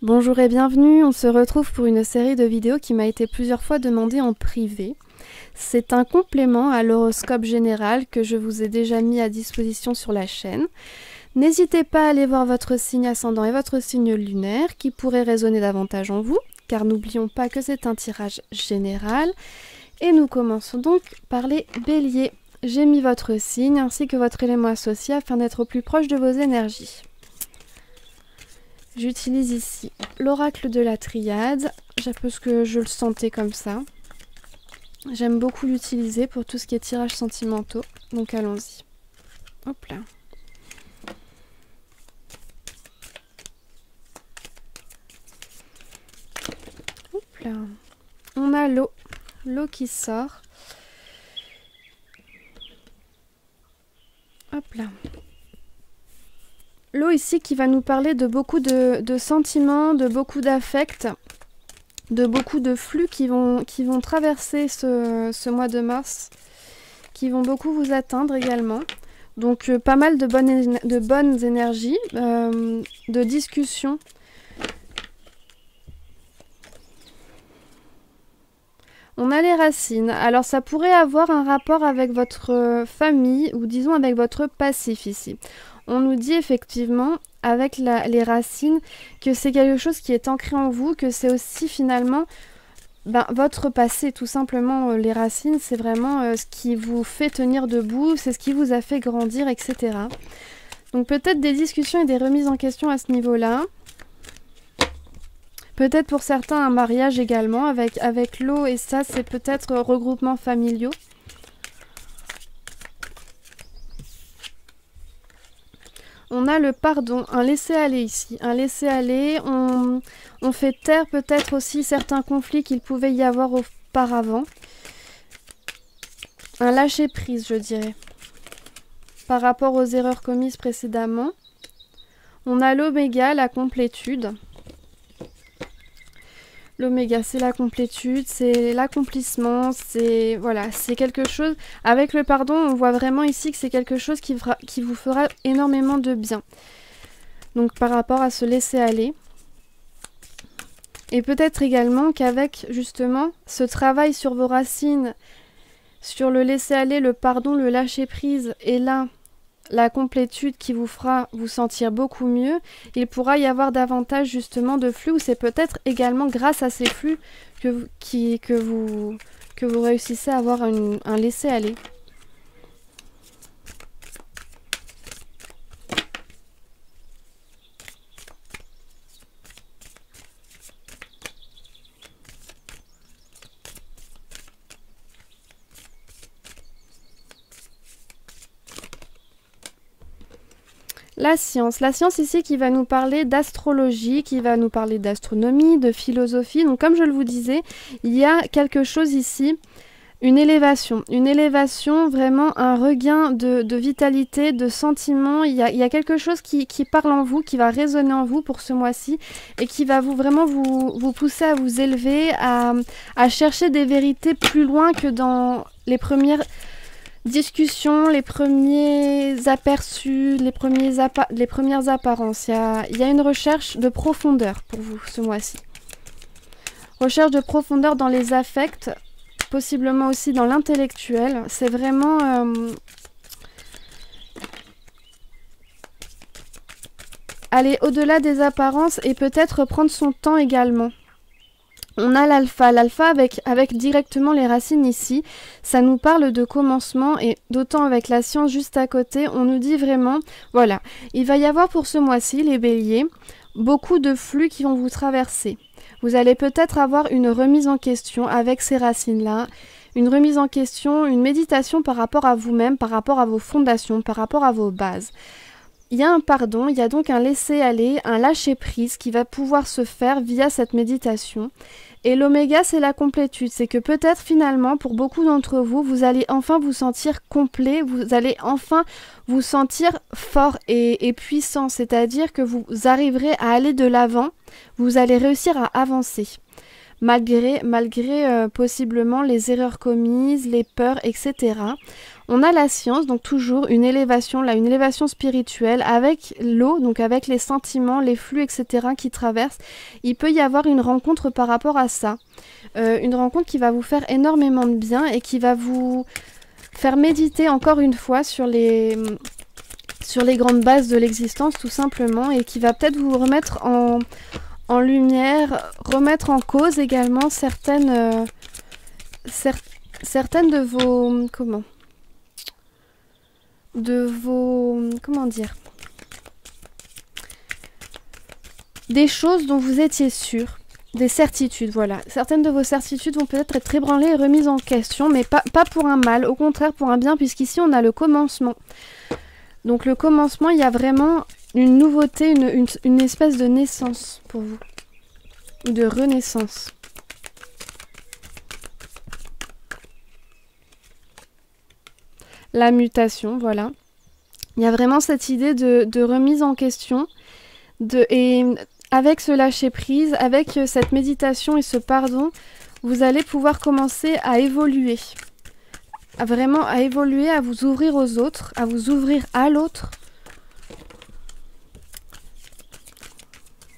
Bonjour et bienvenue, on se retrouve pour une série de vidéos qui m'a été plusieurs fois demandée en privé. C'est un complément à l'horoscope général que je vous ai déjà mis à disposition sur la chaîne. N'hésitez pas à aller voir votre signe ascendant et votre signe lunaire qui pourrait résonner davantage en vous, car n'oublions pas que c'est un tirage général. Et nous commençons donc par les béliers. J'ai mis votre signe ainsi que votre élément associé afin d'être au plus proche de vos énergies. J'utilise ici l'oracle de la triade, parce que je le sentais comme ça. J'aime beaucoup l'utiliser pour tout ce qui est tirages sentimentaux, donc allons-y. Hop là. Hop là. On a l'eau qui sort. Hop là. L'eau ici qui va nous parler de beaucoup de sentiments, de beaucoup d'affects, de beaucoup de flux qui vont traverser ce mois de mars, qui vont beaucoup vous atteindre également. Donc pas mal de bonnes énergies, de discussions. On a les racines. Alors ça pourrait avoir un rapport avec votre famille ou disons avec votre passif ici. On nous dit effectivement, avec les racines, que c'est quelque chose qui est ancré en vous, que c'est aussi finalement votre passé, tout simplement. Les racines, c'est vraiment ce qui vous fait tenir debout, c'est ce qui vous a fait grandir, etc. Donc peut-être des discussions et des remises en question à ce niveau-là. Peut-être pour certains un mariage également, avec l'eau, et ça, c'est peut-être regroupements familiaux. On a le pardon, un laisser-aller ici. Un laisser-aller, on fait taire peut-être aussi certains conflits qu'il pouvait y avoir auparavant. Un lâcher-prise, je dirais, par rapport aux erreurs commises précédemment. On a l'oméga, la complétude. L'oméga, c'est la complétude, c'est l'accomplissement, c'est voilà, c'est quelque chose. Avec le pardon, on voit vraiment ici que c'est quelque chose qui vous fera énormément de bien. Donc par rapport à se laisser aller. Et peut-être également qu'avec justement ce travail sur vos racines, sur le laisser aller, le pardon, le lâcher prise, et là, la complétude qui vous fera vous sentir beaucoup mieux, il pourra y avoir davantage justement de flux, ou c'est peut-être également grâce à ces flux que vous réussissez à avoir un laisser-aller. La science ici qui va nous parler d'astrologie, qui va nous parler d'astronomie, de philosophie. Donc comme je le vous disais, il y a quelque chose ici, une élévation, vraiment un regain de vitalité, de sentiment. Il y a quelque chose qui parle en vous, qui va résonner en vous pour ce mois-ci et qui va vraiment vous pousser à vous élever, à chercher des vérités plus loin que dans les premières discussions, les premiers aperçus, les premières apparences. Il y a une recherche de profondeur pour vous ce mois-ci. Recherche de profondeur dans les affects, possiblement aussi dans l'intellectuel. C'est vraiment aller au-delà des apparences et peut-être prendre son temps également. On a l'alpha avec directement les racines ici, ça nous parle de commencement et d'autant avec la science juste à côté, on nous dit vraiment, voilà, il va y avoir pour ce mois-ci, les béliers, beaucoup de flux qui vont vous traverser. Vous allez peut-être avoir une remise en question avec ces racines-là, une remise en question, une méditation par rapport à vous-même, par rapport à vos fondations, par rapport à vos bases. Il y a un pardon, il y a donc un laisser-aller, un lâcher-prise qui va pouvoir se faire via cette méditation. Et l'oméga, c'est la complétude. C'est que peut-être finalement, pour beaucoup d'entre vous, vous allez enfin vous sentir complet, vous allez enfin vous sentir fort et puissant. C'est-à-dire que vous arriverez à aller de l'avant, vous allez réussir à avancer. malgré possiblement les erreurs commises, les peurs, etc. On a la science, donc toujours une élévation, là, une élévation spirituelle avec l'eau, donc avec les sentiments, les flux, etc. qui traversent. Il peut y avoir une rencontre par rapport à ça. Une rencontre qui va vous faire énormément de bien et qui va vous faire méditer encore une fois sur les grandes bases de l'existence, tout simplement, et qui va peut-être vous remettre en lumière, remettre en cause également certaines de vos... comment dire, des choses dont vous étiez sûr, des certitudes, voilà. Certaines de vos certitudes vont peut-être être ébranlées et remises en question, mais pas pour un mal, au contraire pour un bien, puisqu'ici on a le commencement. Donc le commencement, il y a vraiment une nouveauté, une espèce de naissance pour vous, de renaissance. La mutation, voilà. Il y a vraiment cette idée de remise en question, et avec ce lâcher-prise, avec cette méditation et ce pardon, vous allez pouvoir commencer à évoluer. Vraiment à évoluer, à vous ouvrir aux autres, à vous ouvrir à l'autre.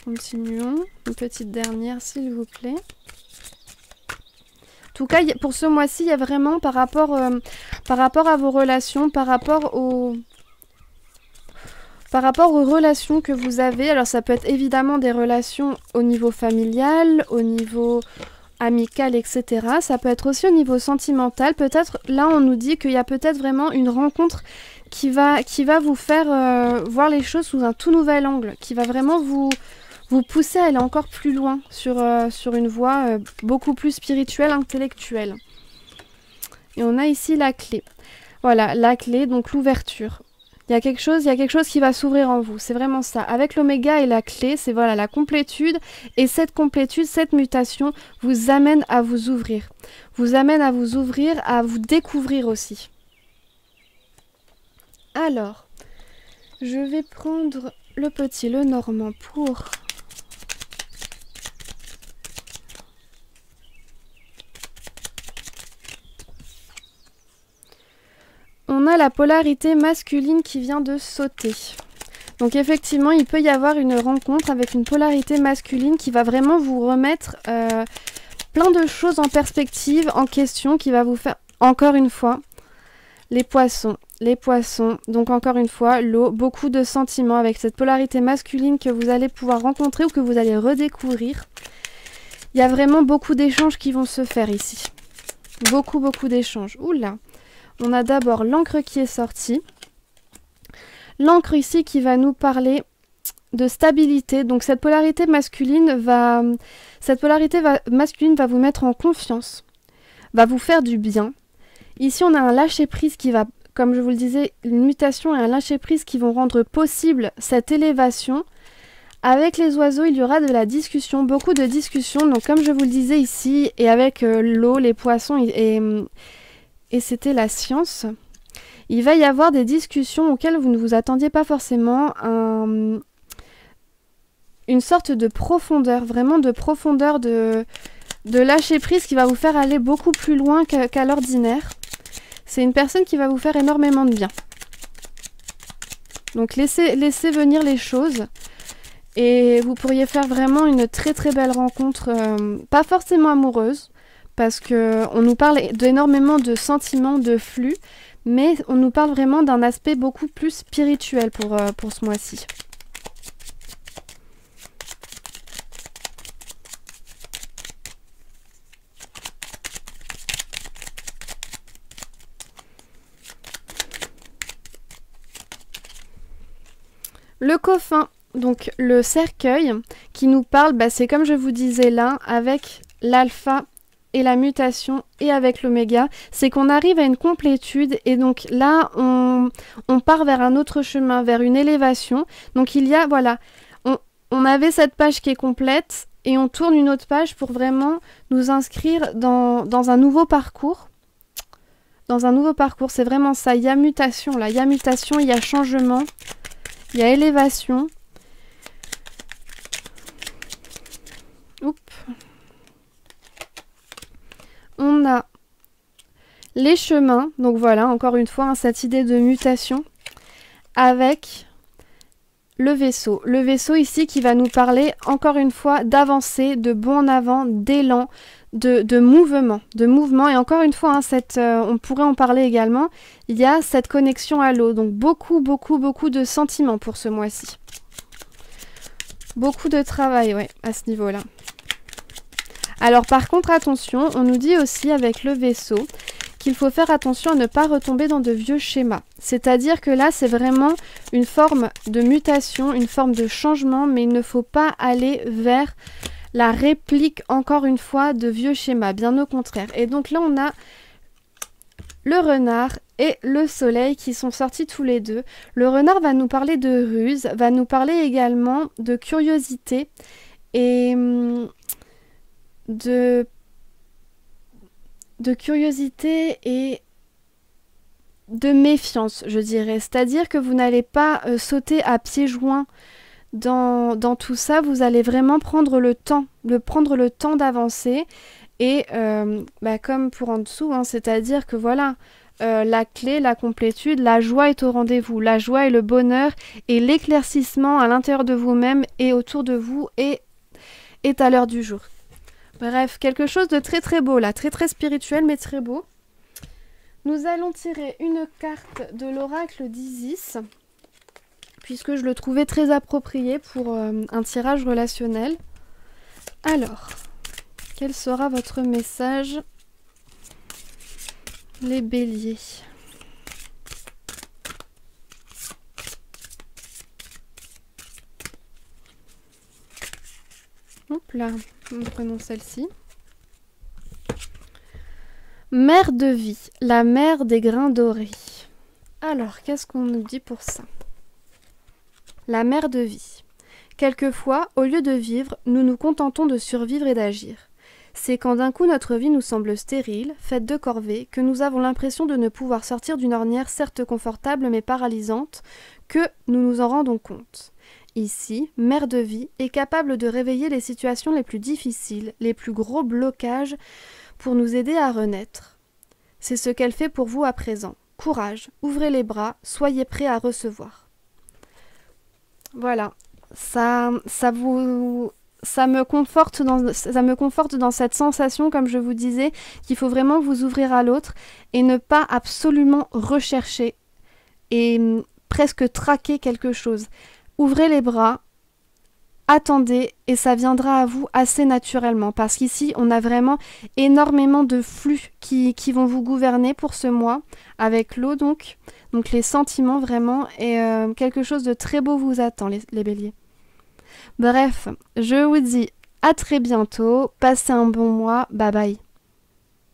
Continuons. Une petite dernière, s'il vous plaît. En tout cas, pour ce mois-ci, il y a vraiment par rapport à vos relations, par rapport aux relations que vous avez. Alors ça peut être évidemment des relations au niveau familial, au niveau amical, etc. Ça peut être aussi au niveau sentimental. Peut-être, là on nous dit qu'il y a peut-être vraiment une rencontre qui va vous faire voir les choses sous un tout nouvel angle, qui va vraiment vous pousser à aller encore plus loin sur une voie beaucoup plus spirituelle, intellectuelle. Et on a ici la clé. Voilà, la clé, donc l'ouverture. Il y a quelque chose qui va s'ouvrir en vous. C'est vraiment ça. Avec l'oméga et la clé, c'est voilà la complétude. Et cette complétude, cette mutation vous amène à vous ouvrir. Vous amène à vous ouvrir, à vous découvrir aussi. Alors, je vais prendre le petit Lenormand pour... On a la polarité masculine qui vient de sauter. Donc effectivement, il peut y avoir une rencontre avec une polarité masculine qui va vraiment vous remettre plein de choses en perspective, en question, qui va vous faire, encore une fois, les poissons, donc encore une fois, l'eau, beaucoup de sentiments avec cette polarité masculine que vous allez pouvoir rencontrer ou que vous allez redécouvrir. Il y a vraiment beaucoup d'échanges qui vont se faire ici. Beaucoup d'échanges. Oula! On a d'abord l'encre qui est sortie. L'encre ici qui va nous parler de stabilité. Donc cette polarité masculine masculine va vous mettre en confiance, va vous faire du bien. Ici on a un lâcher-prise qui va, comme je vous le disais, une mutation et un lâcher-prise qui vont rendre possible cette élévation. Avec les oiseaux, il y aura de la discussion, beaucoup de discussions. Donc comme je vous le disais ici, et avec l'eau, les poissons et c'était la science, il va y avoir des discussions auxquelles vous ne vous attendiez pas forcément, une sorte de profondeur, vraiment de profondeur, de lâcher prise qui va vous faire aller beaucoup plus loin qu'à l'ordinaire. C'est une personne qui va vous faire énormément de bien. Donc laissez venir les choses et vous pourriez faire vraiment une très belle rencontre, pas forcément amoureuse, parce qu'on nous parle d'énormément de sentiments, de flux, mais on nous parle vraiment d'un aspect beaucoup plus spirituel pour ce mois-ci. Le coffin, donc le cercueil, qui nous parle, c'est comme je vous disais là, avec l'alpha et la mutation et avec l'oméga, c'est qu'on arrive à une complétude et donc là on part vers un autre chemin, vers une élévation. Donc il y a, voilà, on avait cette page qui est complète et on tourne une autre page pour vraiment nous inscrire dans un nouveau parcours. Dans un nouveau parcours, c'est vraiment ça, il y a mutation là, il y a mutation, il y a changement, il y a élévation. Oups. a les chemins, donc voilà, encore une fois, hein, cette idée de mutation, avec le vaisseau. Le vaisseau ici qui va nous parler, encore une fois, d'avancée, de bond en avant, d'élan, de mouvement. Et encore une fois, hein, on pourrait en parler également, il y a cette connexion à l'eau, donc beaucoup de sentiments pour ce mois-ci. Beaucoup de travail, ouais, à ce niveau-là. Alors par contre, attention, on nous dit aussi avec le vaisseau qu'il faut faire attention à ne pas retomber dans de vieux schémas. C'est-à-dire que là, c'est vraiment une forme de mutation, une forme de changement, mais il ne faut pas aller vers la réplique, encore une fois, de vieux schémas, bien au contraire. Et donc là, on a le renard et le soleil qui sont sortis tous les deux. Le renard va nous parler de ruse, va nous parler également de curiosité et de curiosité et de méfiance, je dirais. C'est-à-dire que vous n'allez pas sauter à pieds joints dans tout ça, vous allez vraiment prendre le temps d'avancer et comme pour en dessous, hein, c'est-à-dire que voilà, la clé, la complétude, la joie est au rendez-vous, la joie et le bonheur et l'éclaircissement à l'intérieur de vous-même et autour de vous est à l'heure du jour. Bref, quelque chose de très très beau là, très très spirituel mais très beau. Nous allons tirer une carte de l'oracle d'Isis, puisque je le trouvais très approprié pour un tirage relationnel. Alors, quel sera votre message, les béliers? Hop là, nous prenons celle-ci. Mère de vie, la mère des grains dorés. Alors, qu'est-ce qu'on nous dit pour ça? La mère de vie. Quelquefois, au lieu de vivre, nous nous contentons de survivre et d'agir. C'est quand d'un coup notre vie nous semble stérile, faite de corvées, que nous avons l'impression de ne pouvoir sortir d'une ornière certes confortable mais paralysante, que nous nous en rendons compte. Ici, Mère de vie est capable de réveiller les situations les plus difficiles, les plus gros blocages, pour nous aider à renaître. C'est ce qu'elle fait pour vous à présent. Courage, ouvrez les bras, soyez prêts à recevoir. Voilà, ça me conforte dans cette sensation, comme je vous disais, qu'il faut vraiment vous ouvrir à l'autre et ne pas absolument rechercher et presque traquer quelque chose. Ouvrez les bras, attendez et ça viendra à vous assez naturellement parce qu'ici on a vraiment énormément de flux qui vont vous gouverner pour ce mois avec l'eau donc les sentiments vraiment et quelque chose de très beau vous attend les béliers. Bref, je vous dis à très bientôt, passez un bon mois, bye bye.